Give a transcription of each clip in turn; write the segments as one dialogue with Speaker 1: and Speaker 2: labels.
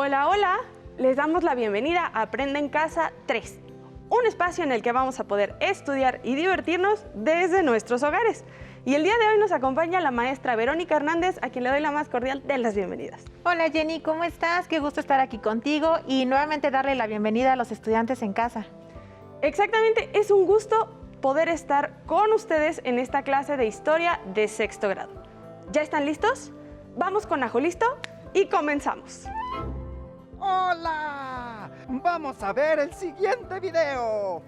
Speaker 1: Hola, hola. Les damos la bienvenida a Aprende en Casa 3, un espacio en el que vamos a poder estudiar y divertirnos desde nuestros hogares. Y el día de hoy nos acompaña la maestra Verónica Hernández, a quien le doy la más cordial de las bienvenidas.
Speaker 2: Hola Jenny, ¿cómo estás? Qué gusto estar aquí contigo y nuevamente darle la bienvenida a los estudiantes en casa.
Speaker 1: Exactamente, es un gusto poder estar con ustedes en esta clase de historia de sexto grado. ¿Ya están listos? Vamos con Ajo Listo y comenzamos.
Speaker 3: ¡Hola! Vamos a ver el siguiente video.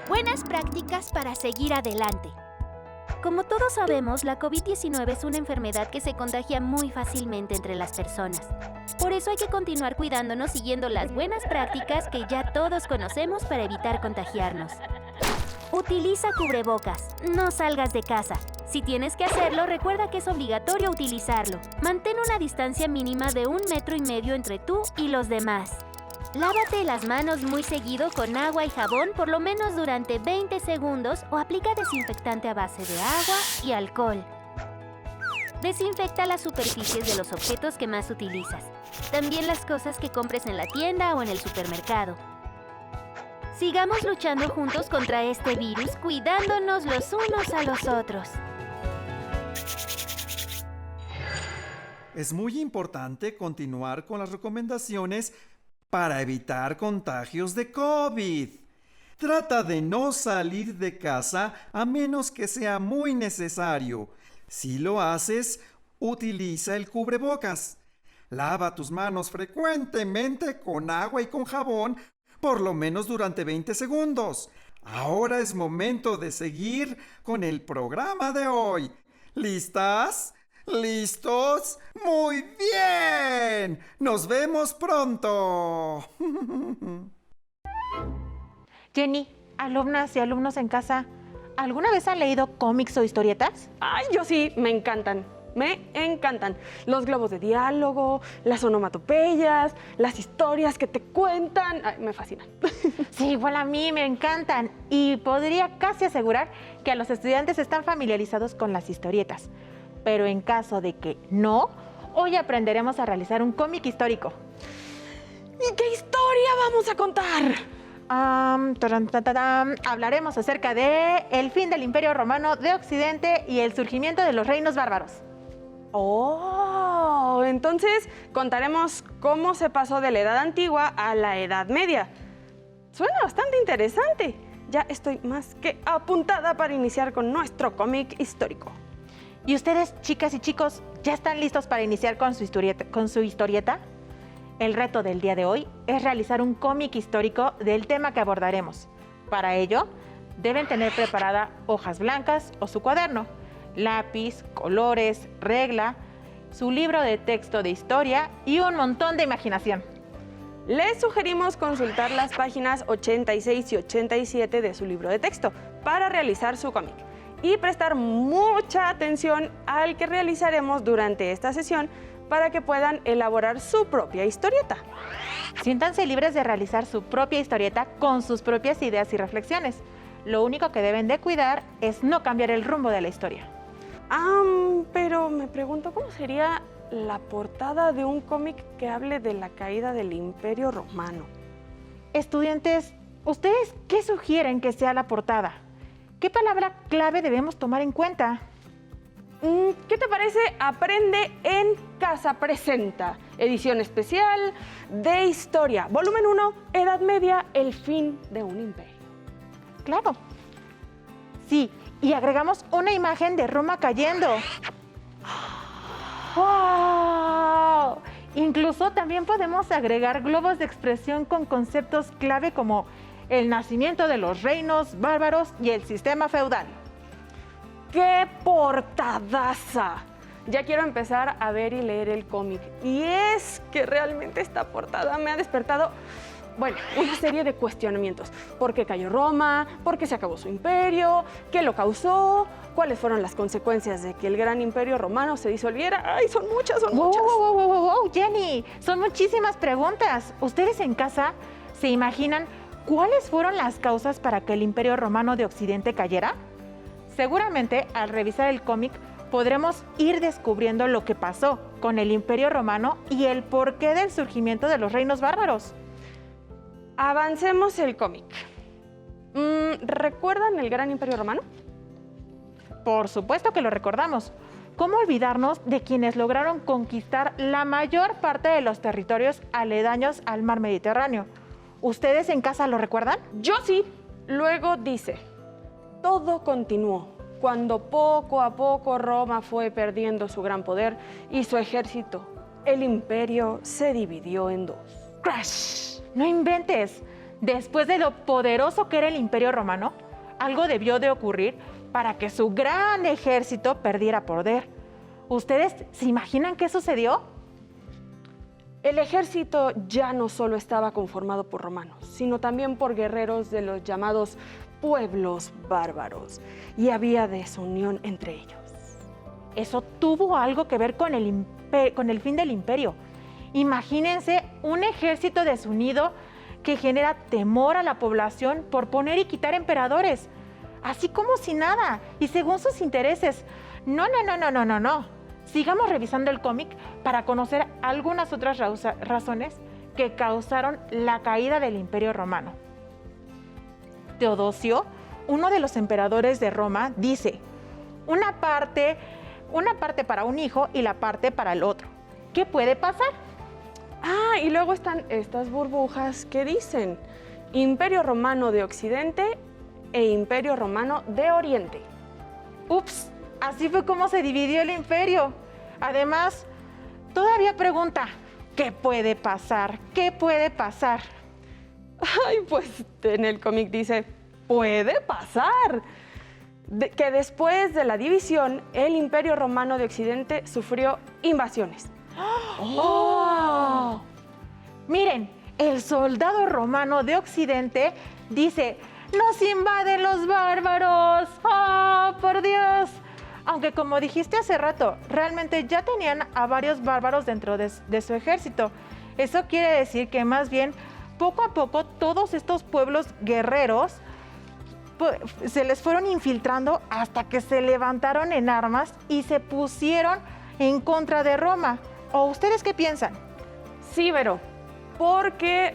Speaker 4: Buenas prácticas para seguir adelante. Como todos sabemos, la COVID-19 es una enfermedad que se contagia muy fácilmente entre las personas. Por eso hay que continuar cuidándonos siguiendo las buenas prácticas que ya todos conocemos para evitar contagiarnos. Utiliza cubrebocas, no salgas de casa. Si tienes que hacerlo, recuerda que es obligatorio utilizarlo. Mantén una distancia mínima de 1,5 metros entre tú y los demás. Lávate las manos muy seguido con agua y jabón por lo menos durante 20 segundos o aplica desinfectante a base de agua y alcohol. Desinfecta las superficies de los objetos que más utilizas. También las cosas que compres en la tienda o en el supermercado. Sigamos luchando juntos contra este virus, cuidándonos los unos a los otros.
Speaker 3: Es muy importante continuar con las recomendaciones para evitar contagios de COVID. Trata de no salir de casa a menos que sea muy necesario. Si lo haces, utiliza el cubrebocas. Lava tus manos frecuentemente con agua y con jabón, por lo menos durante 20 segundos. Ahora es momento de seguir con el programa de hoy. ¿Listas? ¿Listos? ¡Muy bien! ¡Nos vemos pronto!
Speaker 2: Jenny, alumnas y alumnos en casa, ¿alguna vez han leído cómics o historietas?
Speaker 1: Ay, yo sí, me encantan. Me encantan los globos de diálogo, las onomatopeyas, las historias que te cuentan. Ay, me fascinan.
Speaker 2: Sí, igual a mí me encantan y podría casi asegurar que a los estudiantes están familiarizados con las historietas. Pero en caso de que no, hoy aprenderemos a realizar un cómic histórico.
Speaker 1: ¿Y qué historia vamos a contar?
Speaker 2: Hablaremos acerca de el fin del Imperio Romano de Occidente y el surgimiento de los reinos bárbaros.
Speaker 1: Oh, entonces contaremos cómo se pasó de la Edad Antigua a la Edad Media. Suena bastante interesante. Ya estoy más que apuntada para iniciar con nuestro cómic histórico.
Speaker 2: ¿Y ustedes, chicas y chicos, ya están listos para iniciar con su historieta? El reto del día de hoy es realizar un cómic histórico del tema que abordaremos. Para ello, deben tener preparada hojas blancas o su cuaderno, lápiz, colores, regla, su libro de texto de historia y un montón de imaginación.
Speaker 1: Les sugerimos consultar las páginas 86 y 87 de su libro de texto para realizar su cómic y prestar mucha atención al que realizaremos durante esta sesión para que puedan elaborar su propia historieta.
Speaker 2: Siéntanse libres de realizar su propia historieta con sus propias ideas y reflexiones. Lo único que deben de cuidar es no cambiar el rumbo de la historia.
Speaker 1: Pero me pregunto, ¿cómo sería la portada de un cómic que hable de la caída del Imperio Romano?
Speaker 2: Estudiantes, ¿ustedes qué sugieren que sea la portada? ¿Qué palabra clave debemos tomar en cuenta?
Speaker 1: ¿Qué te parece? Aprende en Casa presenta, edición especial de historia, volumen 1, Edad Media, el fin de un imperio.
Speaker 2: Claro. Sí, y agregamos una imagen de Roma cayendo. ¡Wow! Incluso también podemos agregar globos de expresión con conceptos clave como el nacimiento de los reinos bárbaros y el sistema feudal.
Speaker 1: ¡Qué portadaza! Ya quiero empezar a ver y leer el cómic. Y es que realmente esta portada me ha despertado, una serie de cuestionamientos. ¿Por qué cayó Roma? ¿Por qué se acabó su imperio? ¿Qué lo causó? ¿Cuáles fueron las consecuencias de que el gran imperio romano se disolviera? ¡Ay, son muchas, son muchas!
Speaker 2: ¡Wow, Jenny! Son muchísimas preguntas. ¿Ustedes en casa se imaginan cuáles fueron las causas para que el imperio romano de Occidente cayera? Seguramente, al revisar el cómic, podremos ir descubriendo lo que pasó con el Imperio Romano y el porqué del surgimiento de los reinos bárbaros.
Speaker 1: Avancemos el cómic. ¿Recuerdan el Gran Imperio Romano?
Speaker 2: Por supuesto que lo recordamos. ¿Cómo olvidarnos de quienes lograron conquistar la mayor parte de los territorios aledaños al mar Mediterráneo? ¿Ustedes en casa lo recuerdan?
Speaker 1: Yo sí. Luego dice, todo continuó cuando poco a poco Roma fue perdiendo su gran poder y su ejército. El imperio se dividió en dos.
Speaker 2: ¡Crash! No inventes. Después de lo poderoso que era el Imperio Romano, algo debió de ocurrir para que su gran ejército perdiera poder. ¿Ustedes se imaginan qué sucedió?
Speaker 1: El ejército ya no solo estaba conformado por romanos, sino también por guerreros de los llamados pueblos bárbaros, y había desunión entre ellos.
Speaker 2: Eso tuvo algo que ver con el fin del imperio. Imagínense un ejército desunido que genera temor a la población por poner y quitar emperadores, así como si nada, y según sus intereses. No. Sigamos revisando el cómic para conocer algunas otras razones que causaron la caída del Imperio Romano. Teodosio, uno de los emperadores de Roma, dice, una parte para un hijo y la parte para el otro. ¿Qué puede pasar?
Speaker 1: Y luego están estas burbujas que dicen Imperio Romano de Occidente e Imperio Romano de Oriente.
Speaker 2: Ups, así fue como se dividió el imperio. Además, todavía pregunta, ¿qué puede pasar? ¿Qué puede pasar?
Speaker 1: Pues en el cómic dice, puede pasar. Que después de la división, el Imperio Romano de Occidente sufrió invasiones.
Speaker 2: ¡Oh! Miren, el soldado romano de Occidente dice, ¡nos invaden los bárbaros! ¡Oh, por Dios! Aunque como dijiste hace rato, realmente ya tenían a varios bárbaros dentro de su ejército. Eso quiere decir que más bien, poco a poco, todos estos pueblos guerreros se les fueron infiltrando hasta que se levantaron en armas y se pusieron en contra de Roma. ¿O ustedes qué piensan?
Speaker 1: Sí, Vero, porque,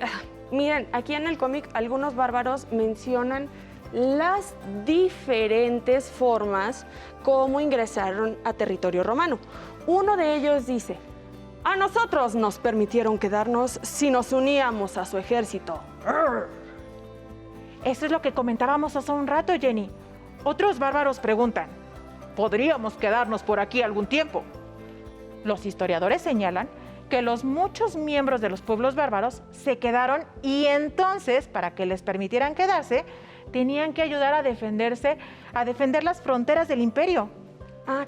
Speaker 1: miren, aquí en el cómic algunos bárbaros mencionan las diferentes formas como ingresaron a territorio romano. Uno de ellos dice, a nosotros nos permitieron quedarnos si nos uníamos a su ejército.
Speaker 2: Eso es lo que comentábamos hace un rato, Jenny. Otros bárbaros preguntan, ¿podríamos quedarnos por aquí algún tiempo? Los historiadores señalan que los muchos miembros de los pueblos bárbaros se quedaron y entonces, para que les permitieran quedarse, tenían que ayudar a defender las fronteras del imperio.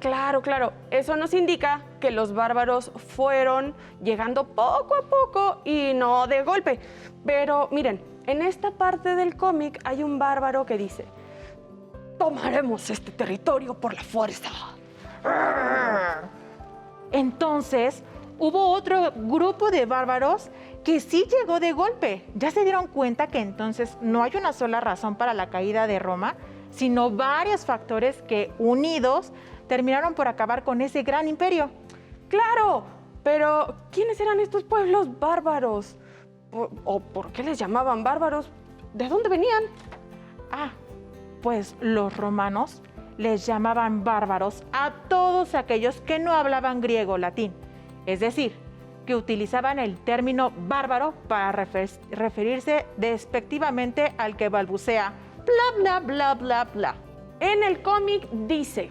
Speaker 1: Claro. Eso nos indica que los bárbaros fueron llegando poco a poco y no de golpe. Pero miren, en esta parte del cómic hay un bárbaro que dice, tomaremos este territorio por la fuerza.
Speaker 2: Entonces, hubo otro grupo de bárbaros que sí llegó de golpe. Ya se dieron cuenta que entonces no hay una sola razón para la caída de Roma, sino varios factores que, unidos, terminaron por acabar con ese gran imperio.
Speaker 1: ¡Claro! Pero, ¿quiénes eran estos pueblos bárbaros? ¿O por qué les llamaban bárbaros? ¿De dónde venían?
Speaker 2: Pues los romanos les llamaban bárbaros a todos aquellos que no hablaban griego o latín. Es decir, que utilizaban el término bárbaro para referirse despectivamente al que balbucea bla, bla, bla, bla, bla.
Speaker 1: En el cómic dice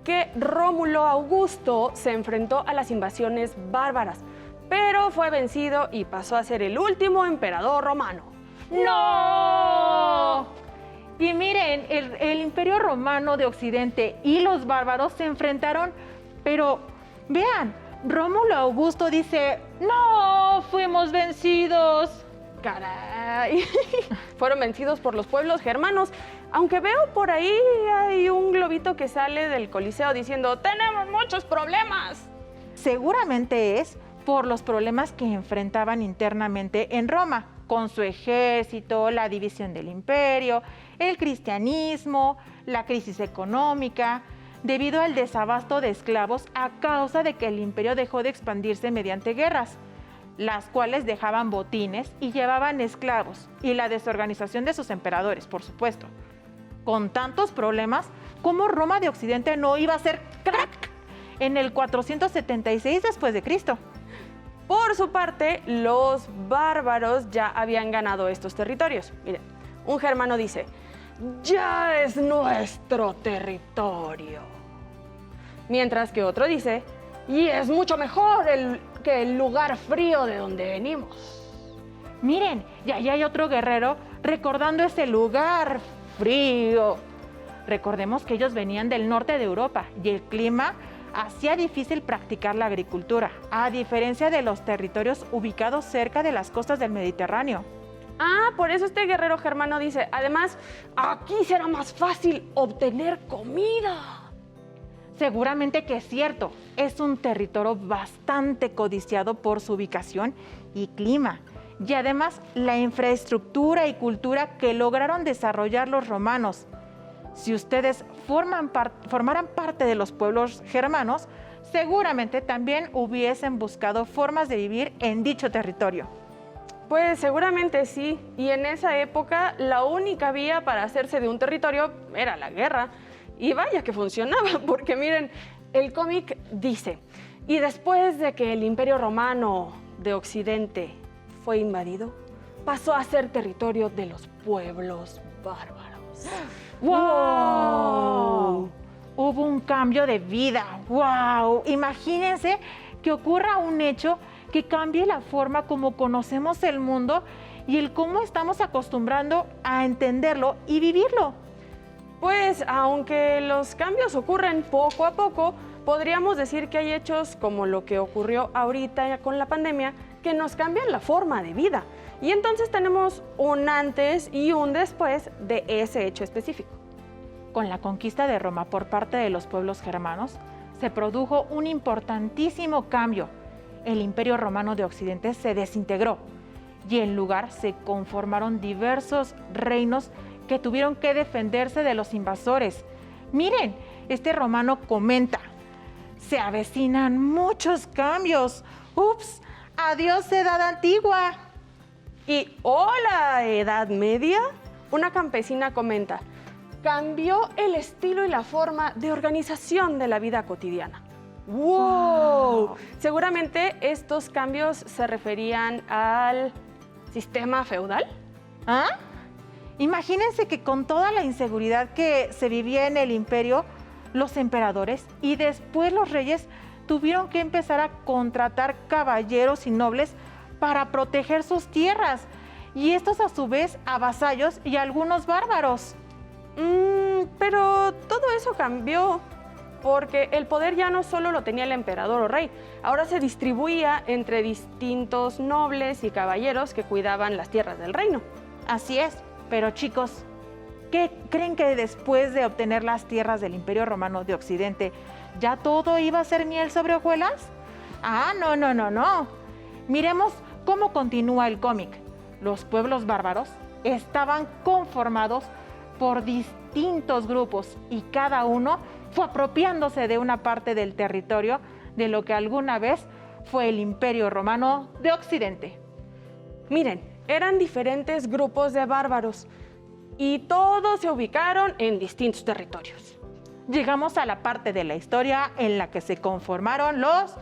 Speaker 1: que Rómulo Augusto se enfrentó a las invasiones bárbaras, pero fue vencido y pasó a ser el último emperador romano.
Speaker 2: ¡No! Y miren, el Imperio Romano de Occidente y los bárbaros se enfrentaron, pero vean, Rómulo Augusto dice, ¡no! ¡Fuimos vencidos!
Speaker 1: ¡Caray! Fueron vencidos por los pueblos germanos, aunque veo por ahí hay un globito que sale del Coliseo diciendo, ¡tenemos muchos problemas!
Speaker 2: Seguramente es por los problemas que enfrentaban internamente en Roma, con su ejército, la división del imperio, el cristianismo, la crisis económica. debido al desabasto de esclavos a causa de que el imperio dejó de expandirse mediante guerras, las cuales dejaban botines y llevaban esclavos, y la desorganización de sus emperadores, por supuesto. Con tantos problemas, ¿cómo Roma de Occidente no iba a ser crack en el 476 después de Cristo?
Speaker 1: Por su parte, los bárbaros ya habían ganado estos territorios. Miren, un germano dice, ya es nuestro territorio. Mientras que otro dice, y es mucho mejor que el lugar frío de donde venimos.
Speaker 2: Miren, y allá hay otro guerrero recordando ese lugar frío. Recordemos que ellos venían del norte de Europa y el clima hacía difícil practicar la agricultura, a diferencia de los territorios ubicados cerca de las costas del Mediterráneo.
Speaker 1: Ah, por eso este guerrero germano dice, además, aquí será más fácil obtener comida.
Speaker 2: Seguramente que es cierto, es un territorio bastante codiciado por su ubicación y clima, y además la infraestructura y cultura que lograron desarrollar los romanos. Si ustedes formaran parte de los pueblos germanos, seguramente también hubiesen buscado formas de vivir en dicho territorio.
Speaker 1: Pues seguramente sí, y en esa época la única vía para hacerse de un territorio era la guerra. Y vaya que funcionaba, porque miren, el cómic dice, y después de que el Imperio Romano de Occidente fue invadido, pasó a ser territorio de los pueblos bárbaros.
Speaker 2: ¡Wow! Hubo un cambio de vida. ¡Wow! Imagínense que ocurra un hecho que cambie la forma como conocemos el mundo y el cómo estamos acostumbrando a entenderlo y vivirlo.
Speaker 1: Pues aunque los cambios ocurren poco a poco, podríamos decir que hay hechos como lo que ocurrió ahorita con la pandemia que nos cambian la forma de vida. Y entonces tenemos un antes y un después de ese hecho específico.
Speaker 2: Con la conquista de Roma por parte de los pueblos germanos, se produjo un importantísimo cambio. El Imperio Romano de Occidente se desintegró y en lugar se conformaron diversos reinos que tuvieron que defenderse de los invasores. Miren, este romano comenta, se avecinan muchos cambios. ¡Ups! ¡Adiós, Edad Antigua!
Speaker 1: Y hola, Edad Media. Una campesina comenta, cambió el estilo y la forma de organización de la vida cotidiana. ¡Wow! Seguramente estos cambios se referían al sistema feudal.
Speaker 2: ¿Ah? Imagínense que con toda la inseguridad que se vivía en el imperio, los emperadores y después los reyes tuvieron que empezar a contratar caballeros y nobles para proteger sus tierras, y estos a su vez a vasallos y a algunos bárbaros.
Speaker 1: Pero todo eso cambió, porque el poder ya no solo lo tenía el emperador o rey, ahora se distribuía entre distintos nobles y caballeros que cuidaban las tierras del reino.
Speaker 2: Así es, pero chicos, ¿qué creen que después de obtener las tierras del Imperio Romano de Occidente, ya todo iba a ser miel sobre hojuelas? Ah, no. Miremos cómo continúa el cómic. Los pueblos bárbaros estaban conformados por distintos grupos y cada uno fue apropiándose de una parte del territorio de lo que alguna vez fue el Imperio Romano de Occidente.
Speaker 1: Miren, eran diferentes grupos de bárbaros y todos se ubicaron en distintos territorios.
Speaker 2: Llegamos a la parte de la historia en la que se conformaron los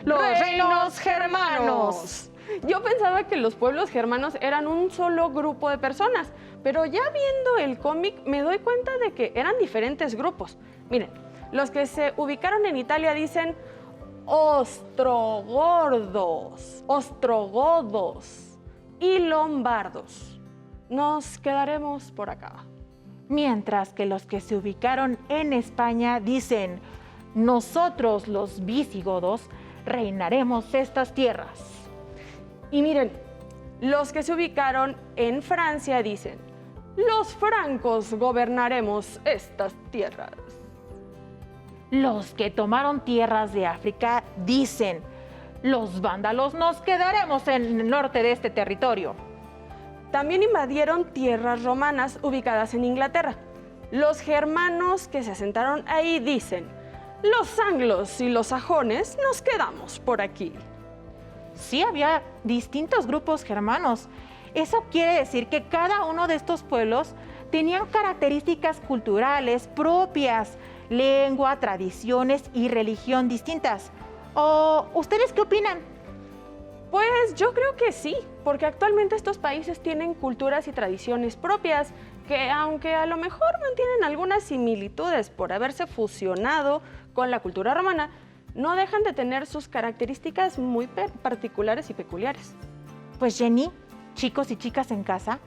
Speaker 2: reinos germanos.
Speaker 1: Yo pensaba que los pueblos germanos eran un solo grupo de personas, pero ya viendo el cómic me doy cuenta de que eran diferentes grupos. Miren, los que se ubicaron en Italia dicen ostrogordos, ostrogodos y lombardos. Nos quedaremos por acá.
Speaker 2: Mientras que los que se ubicaron en España dicen, nosotros los visigodos reinaremos estas tierras.
Speaker 1: Y miren, los que se ubicaron en Francia dicen, los francos gobernaremos estas tierras.
Speaker 2: Los que tomaron tierras de África dicen, los vándalos nos quedaremos en el norte de este territorio.
Speaker 1: También invadieron tierras romanas ubicadas en Inglaterra. Los germanos que se asentaron ahí dicen, los anglos y los sajones nos quedamos por aquí.
Speaker 2: Sí, había distintos grupos germanos. Eso quiere decir que cada uno de estos pueblos tenían características culturales propias, lengua, tradiciones y religión distintas. ¿O ustedes qué opinan?
Speaker 1: Pues yo creo que sí, porque actualmente estos países tienen culturas y tradiciones propias que, aunque a lo mejor mantienen algunas similitudes por haberse fusionado con la cultura romana, no dejan de tener sus características muy particulares y peculiares.
Speaker 2: Pues Jenny, chicos y chicas en casa,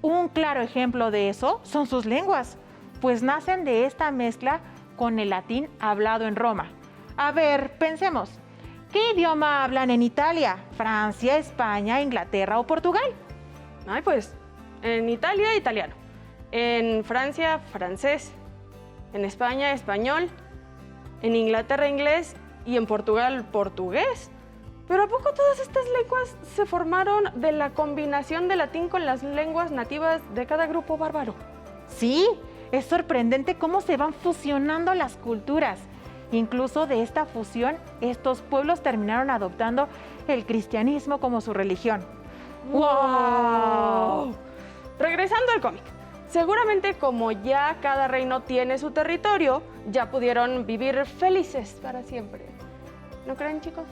Speaker 2: un claro ejemplo de eso son sus lenguas, pues nacen de esta mezcla con el latín hablado en Roma. A ver, pensemos, ¿qué idioma hablan en Italia, Francia, España, Inglaterra o Portugal?
Speaker 1: Ay, pues, en Italia, italiano. En Francia, francés. En España, español. En Inglaterra, inglés. Y en Portugal, portugués. ¿Pero a poco todas estas lenguas se formaron de la combinación del latín con las lenguas nativas de cada grupo bárbaro?
Speaker 2: Sí, es sorprendente cómo se van fusionando las culturas. Incluso de esta fusión, estos pueblos terminaron adoptando el cristianismo como su religión.
Speaker 1: ¡Wow! Regresando al cómic. Seguramente como ya cada reino tiene su territorio, ya pudieron vivir felices para siempre. ¿No creen, chicos?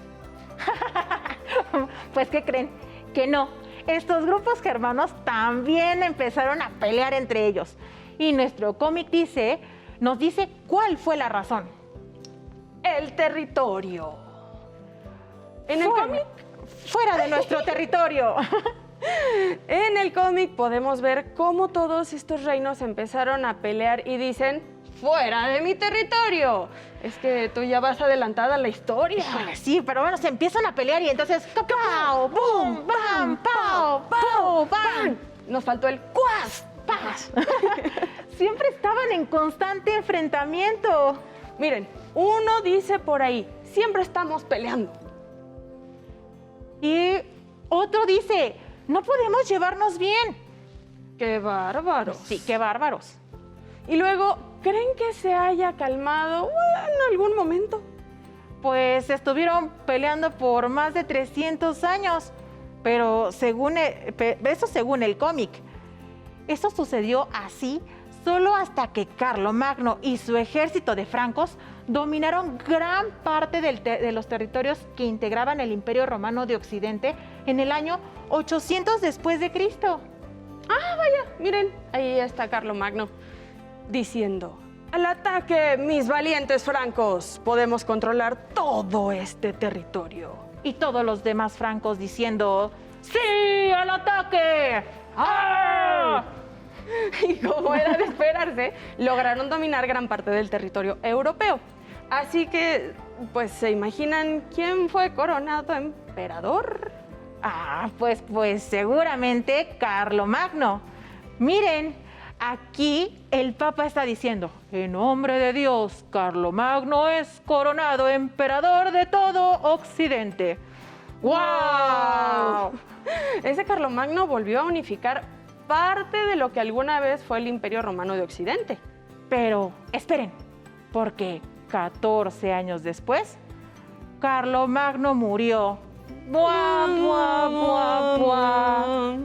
Speaker 2: Pues, ¿qué creen? Que no. Estos grupos germanos también empezaron a pelear entre ellos. Y nuestro cómic nos dice cuál fue la razón.
Speaker 1: El territorio. En el cómic,
Speaker 2: Fuera de nuestro territorio.
Speaker 1: en el cómic podemos ver cómo todos estos reinos empezaron a pelear y dicen, ¡fuera de mi territorio! Es que tú ya vas adelantada a la historia.
Speaker 2: Sí, pero bueno, se empiezan a pelear y entonces ¡pau! ¡Bum! ¡Bam! ¡Pau! ¡Pau! ¡Bam!
Speaker 1: Nos faltó el ¡cuas! ¡Paz!
Speaker 2: Siempre estaban en constante enfrentamiento.
Speaker 1: Miren, uno dice por ahí, siempre estamos peleando.
Speaker 2: Y otro dice, no podemos llevarnos bien.
Speaker 1: ¡Qué bárbaros!
Speaker 2: Sí, qué bárbaros.
Speaker 1: Y luego, ¿creen que se haya calmado en algún momento?
Speaker 2: Pues estuvieron peleando por más de 300 años, pero según el cómic. Eso sucedió así solo hasta que Carlomagno y su ejército de francos dominaron gran parte de los territorios que integraban el Imperio Romano de Occidente en el año 800 después de Cristo.
Speaker 1: Miren, ahí está Carlomagno diciendo, ¡al ataque, mis valientes francos! Podemos controlar todo este territorio.
Speaker 2: Y todos los demás francos diciendo, ¡sí, al ataque! ¡Ah!
Speaker 1: Y como era de esperarse, lograron dominar gran parte del territorio europeo. Así que, pues, ¿se imaginan quién fue coronado emperador?
Speaker 2: Pues seguramente Carlomagno. Miren, aquí el Papa está diciendo, en nombre de Dios, Carlomagno es coronado emperador de todo Occidente. ¡Wow!
Speaker 1: Ese Carlomagno volvió a unificar parte de lo que alguna vez fue el Imperio Romano de Occidente.
Speaker 2: Pero esperen, porque 14 años después, Carlomagno murió. ¡Buah, buah, buah, buah!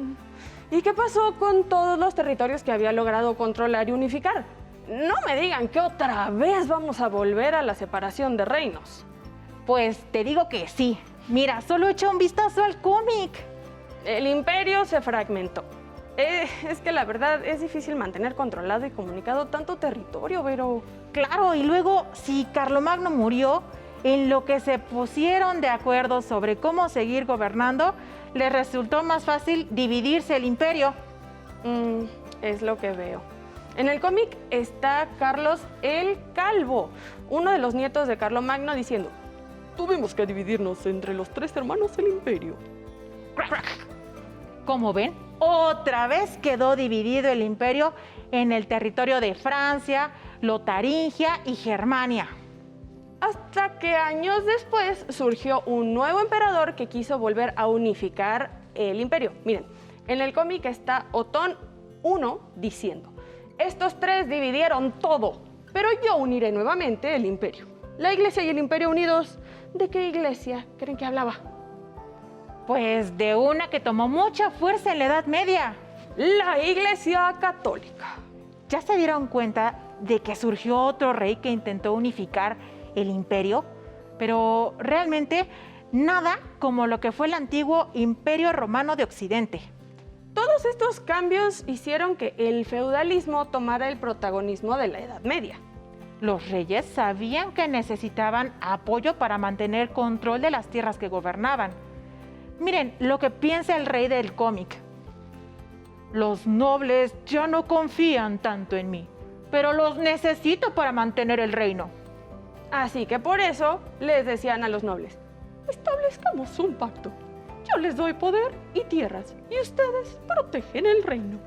Speaker 1: ¿Y qué pasó con todos los territorios que había logrado controlar y unificar? No me digan que otra vez vamos a volver a la separación de reinos.
Speaker 2: Pues te digo que sí. Mira, solo echa un vistazo al cómic.
Speaker 1: El imperio se fragmentó. Es que la verdad es difícil mantener controlado y comunicado tanto territorio, pero...
Speaker 2: Claro, y luego, si Carlomagno murió, en lo que se pusieron de acuerdo sobre cómo seguir gobernando, les resultó más fácil dividirse el imperio.
Speaker 1: Es lo que veo. En el cómic está Carlos el Calvo, uno de los nietos de Carlomagno, diciendo, tuvimos que dividirnos entre los 3 hermanos del imperio.
Speaker 2: Como ven, otra vez quedó dividido el imperio en el territorio de Francia, Lotaringia y Germania.
Speaker 1: Hasta que años después surgió un nuevo emperador que quiso volver a unificar el imperio. Miren, en el cómic está Otón I diciendo, Estos tres dividieron todo, pero yo uniré nuevamente el imperio. La iglesia y el imperio unidos, ¿de qué iglesia creen que hablaba?
Speaker 2: Pues de una que tomó mucha fuerza en la Edad Media.
Speaker 1: La iglesia católica.
Speaker 2: ¿Ya se dieron cuenta de que surgió otro rey que intentó unificar el imperio? Pero realmente nada como lo que fue el antiguo Imperio Romano de Occidente.
Speaker 1: Todos estos cambios hicieron que el feudalismo tomara el protagonismo de la Edad Media.
Speaker 2: Los reyes sabían que necesitaban apoyo para mantener control de las tierras que gobernaban. Miren lo que piensa el rey del cómic. Los nobles ya no confían tanto en mí, pero los necesito para mantener el reino.
Speaker 1: Así que por eso les decían a los nobles, establezcamos un pacto. Yo les doy poder y tierras, y ustedes protegen el reino.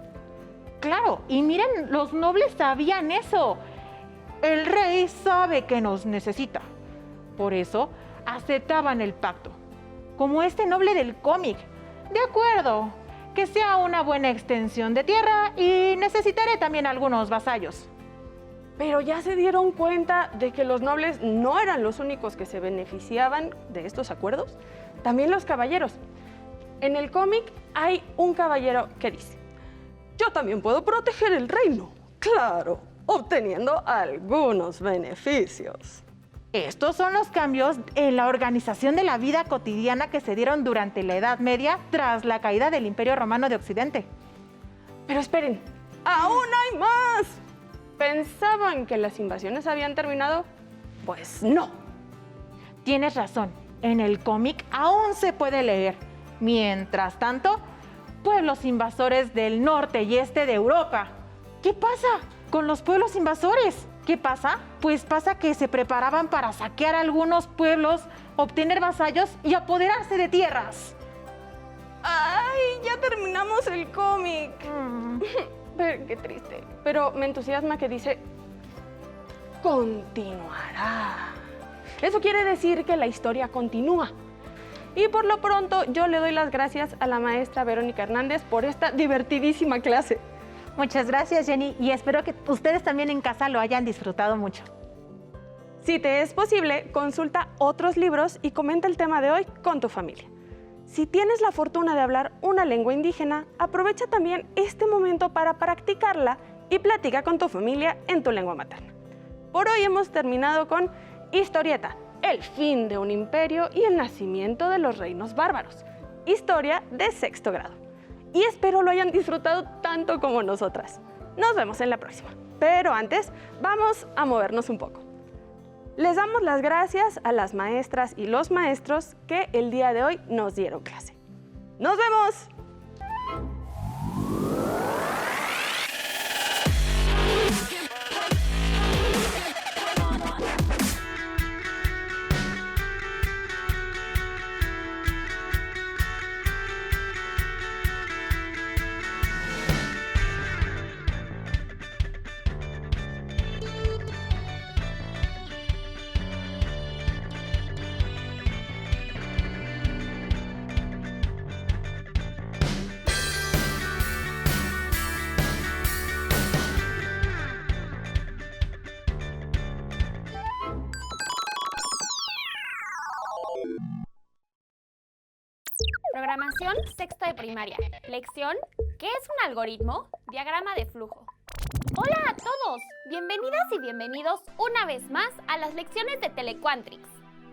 Speaker 2: Claro, y miren, los nobles sabían eso. El rey sabe que nos necesita. Por eso aceptaban el pacto. Como este noble del cómic. De acuerdo, que sea una buena extensión de tierra y necesitaré también algunos vasallos.
Speaker 1: Pero ya se dieron cuenta de que los nobles no eran los únicos que se beneficiaban de estos acuerdos. También los caballeros. En el cómic hay un caballero que dice, yo también puedo proteger el reino. Claro, obteniendo algunos beneficios.
Speaker 2: Estos son los cambios en la organización de la vida cotidiana que se dieron durante la Edad Media tras la caída del Imperio Romano de Occidente.
Speaker 1: Pero esperen, ¡aún hay más! ¿Pensaban que las invasiones habían terminado? Pues no.
Speaker 2: Tienes razón, en el cómic aún se puede leer. Mientras tanto, pueblos invasores del norte y este de Europa. ¿Qué pasa con los pueblos invasores? ¿Qué pasa? Pues pasa que se preparaban para saquear algunos pueblos, obtener vasallos y apoderarse de tierras.
Speaker 1: ¡Ay, ya terminamos el cómic! Pero, qué triste. Pero me entusiasma que dice, continuará. Eso quiere decir que la historia continúa. Y por lo pronto yo le doy las gracias a la maestra Verónica Hernández por esta divertidísima clase.
Speaker 2: Muchas gracias, Jenny, y espero que ustedes también en casa lo hayan disfrutado mucho.
Speaker 1: Si te es posible, consulta otros libros y comenta el tema de hoy con tu familia. Si tienes la fortuna de hablar una lengua indígena, aprovecha también este momento para practicarla y platica con tu familia en tu lengua materna. Por hoy hemos terminado con Historieta, el fin de un imperio y el nacimiento de los reinos bárbaros. Historia de 6º grado. Y espero lo hayan disfrutado tanto como nosotras. Nos vemos en la próxima. Pero antes, vamos a movernos un poco. Les damos las gracias a las maestras y los maestros que el día de hoy nos dieron clase. ¡Nos vemos!
Speaker 5: Programación sexto de primaria. Lección, ¿qué es un algoritmo? Diagrama de flujo. Hola a todos, bienvenidas y bienvenidos una vez más a las lecciones de Telequantrix.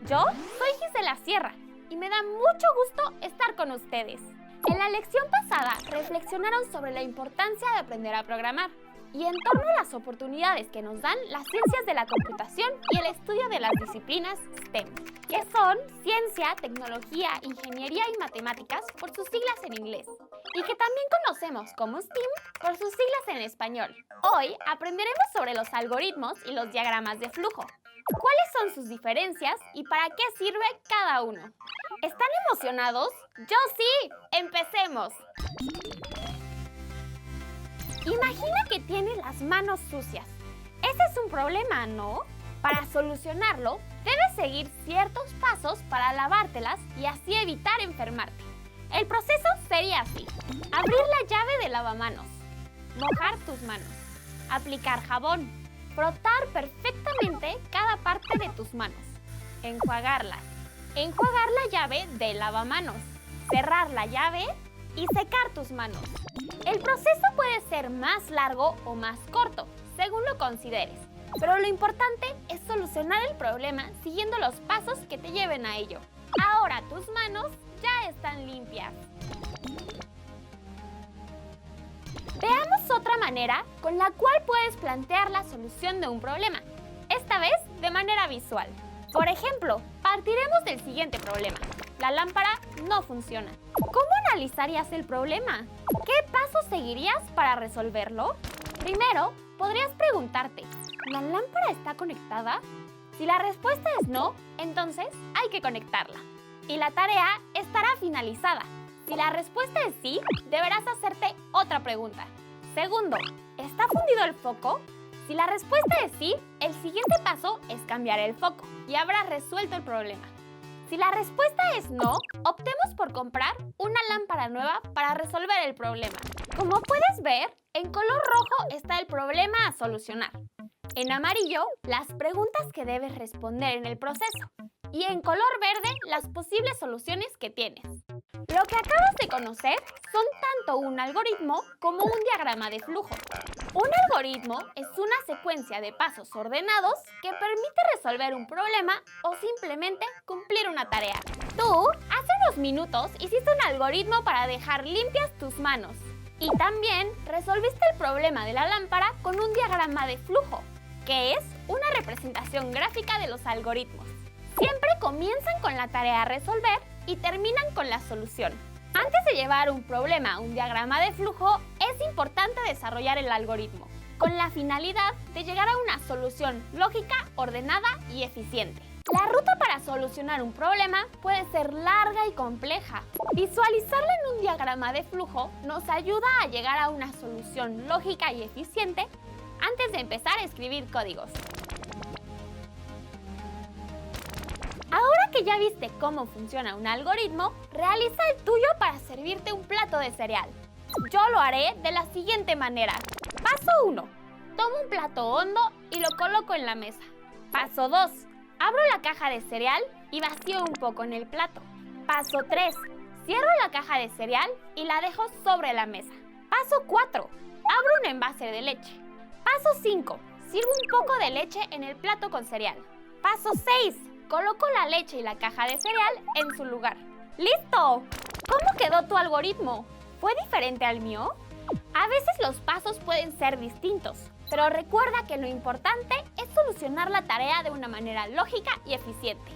Speaker 5: Yo soy Gisela Sierra y me da mucho gusto estar con ustedes. En la lección pasada reflexionaron sobre la importancia de aprender a programar y en torno a las oportunidades que nos dan las ciencias de la computación y el estudio de las disciplinas STEM, que son Ciencia, Tecnología, Ingeniería y Matemáticas por sus siglas en inglés, y que también conocemos como STEAM por sus siglas en español. Hoy aprenderemos sobre los algoritmos y los diagramas de flujo. ¿Cuáles son sus diferencias y para qué sirve cada uno? ¿Están emocionados? ¡Yo sí! ¡Empecemos! Imagina que tienes las manos sucias. Ese es un problema, ¿no? Para solucionarlo, debes seguir ciertos pasos para lavártelas y así evitar enfermarte. El proceso sería así: abrir la llave de lavamanos, mojar tus manos, Aplicar jabón. Frotar perfectamente cada parte de tus manos. Enjuagarlas. Enjuagar la llave del lavamanos. Cerrar la llave y secar tus manos. El proceso puede ser más largo o más corto, según lo consideres. Pero lo importante es solucionar el problema siguiendo los pasos que te lleven a ello. Ahora tus manos ya están limpias. Veamos otra manera con la cual puedes plantear la solución de un problema, esta vez de manera visual. Por ejemplo, partiremos del siguiente problema. La lámpara no funciona. ¿Cómo analizarías el problema? ¿Qué pasos seguirías para resolverlo? Primero, podrías preguntarte, ¿la lámpara está conectada? Si la respuesta es no, entonces hay que conectarla. Y la tarea estará finalizada. Si la respuesta es sí, deberás hacerte otra pregunta. Segundo, ¿está fundido el foco? Si la respuesta es sí, el siguiente paso es cambiar el foco y habrás resuelto el problema. Si la respuesta es no, optemos por comprar una lámpara nueva para resolver el problema. Como puedes ver, en color rojo está el problema a solucionar. En amarillo, las preguntas que debes responder en el proceso. Y en color verde, las posibles soluciones que tienes. Lo que acabas de conocer son tanto un algoritmo como un diagrama de flujo. Un algoritmo es una secuencia de pasos ordenados que permite resolver un problema o simplemente cumplir una tarea. Tú, hace unos minutos, hiciste un algoritmo para dejar limpias tus manos. Y también resolviste el problema de la lámpara con un diagrama de flujo, que es una representación gráfica de los algoritmos. Siempre comienzan con la tarea a resolver y terminan con la solución. Antes de llevar un problema a un diagrama de flujo, es importante desarrollar el algoritmo, con la finalidad de llegar a una solución lógica, ordenada y eficiente. La ruta para solucionar un problema puede ser larga y compleja. Visualizarla en un diagrama de flujo nos ayuda a llegar a una solución lógica y eficiente antes de empezar a escribir códigos. Ahora que ya viste cómo funciona un algoritmo, realiza el tuyo para servirte un plato de cereal. Yo lo haré de la siguiente manera. Paso 1. Tomo un plato hondo y lo coloco en la mesa. Paso 2. Abro la caja de cereal y vacío un poco en el plato. Paso 3. Cierro la caja de cereal y la dejo sobre la mesa. Paso 4. Abro un envase de leche. Paso 5. Sirvo un poco de leche en el plato con cereal. Paso 6. Coloco la leche y la caja de cereal en su lugar. ¡Listo! ¿Cómo quedó tu algoritmo? ¿Fue diferente al mío? A veces los pasos pueden ser distintos, pero recuerda que lo importante es solucionar la tarea de una manera lógica y eficiente.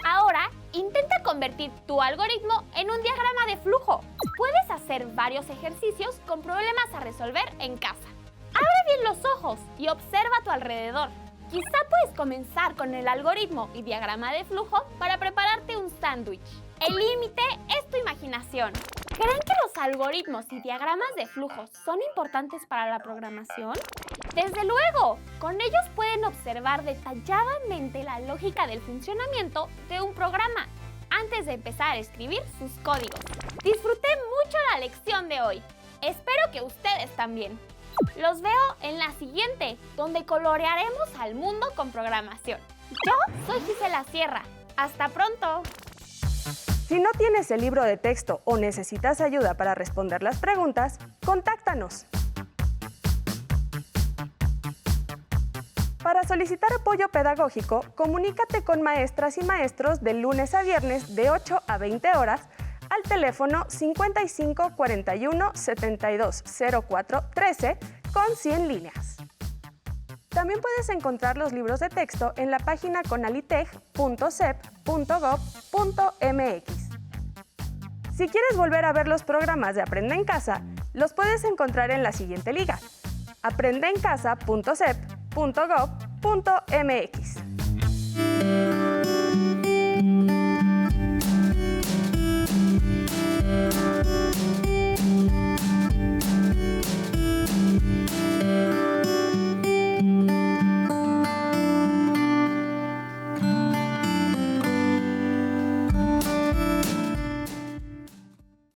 Speaker 5: Ahora, intenta convertir tu algoritmo en un diagrama de flujo. Puedes hacer varios ejercicios con problemas a resolver en casa. Abre bien los ojos y observa a tu alrededor. Quizá puedes comenzar con el algoritmo y diagrama de flujo para prepararte un sándwich. El límite es tu imaginación. ¿Creen que los algoritmos y diagramas de flujo son importantes para la programación? Desde luego, con ellos pueden observar detalladamente la lógica del funcionamiento de un programa antes de empezar a escribir sus códigos. Disfruté mucho la lección de hoy. Espero que ustedes también. Los veo en la siguiente, donde colorearemos al mundo con programación. Yo soy Gisela Sierra. ¡Hasta pronto!
Speaker 1: Si no tienes el libro de texto o necesitas ayuda para responder las preguntas, contáctanos. Para solicitar apoyo pedagógico, comunícate con maestras y maestros de lunes a viernes de 8 a 20 horas al teléfono 55 41 72 04 13 con 100 líneas. También puedes encontrar los libros de texto en la página conalitech.sep.gov.mx. Si quieres volver a ver los programas de Aprende en Casa, los puedes encontrar en la siguiente liga: aprendeencasa.sep.gov.mx.